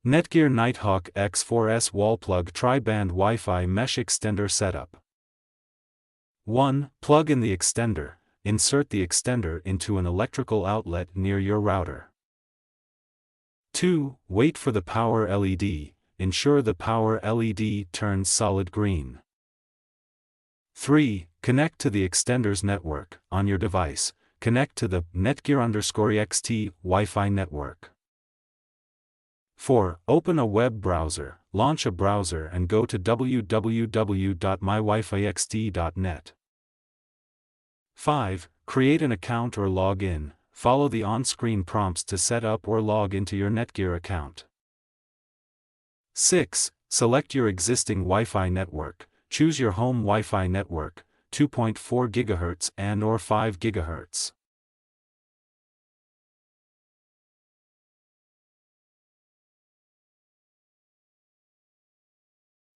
NETGEAR Nighthawk X4S Wall Plug Tri-Band Wi-Fi Mesh Extender Setup. 1. Plug in the extender. Insert the extender into an electrical outlet near your router. 2. Wait for the power LED. Ensure the power LED turns solid green. 3. Connect to the extender's network. On your device, connect to the NETGEAR_XT Wi-Fi network. 4. Open a web browser. Launch a browser and go to www.mywifixd.net. 5. Create an account or log in. Follow the on-screen prompts to set up or log into your NETGEAR account. 6. Select your existing Wi-Fi network. Choose your home Wi-Fi network, 2.4 GHz and/or 5 GHz.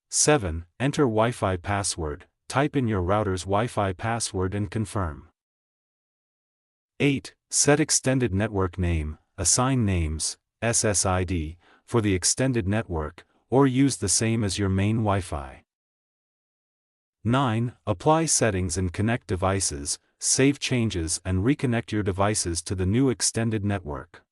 7. Enter Wi-Fi password. Type in your router's Wi-Fi password and confirm. 8. Set extended network name. Assign names, SSID, for the extended network, or use the same as your main Wi-Fi. 9. Apply settings and connect devices, save changes and reconnect your devices to the new extended network.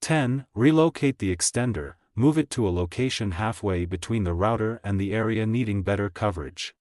10. Relocate the extender. Move it to a location halfway between the router and the area needing better coverage.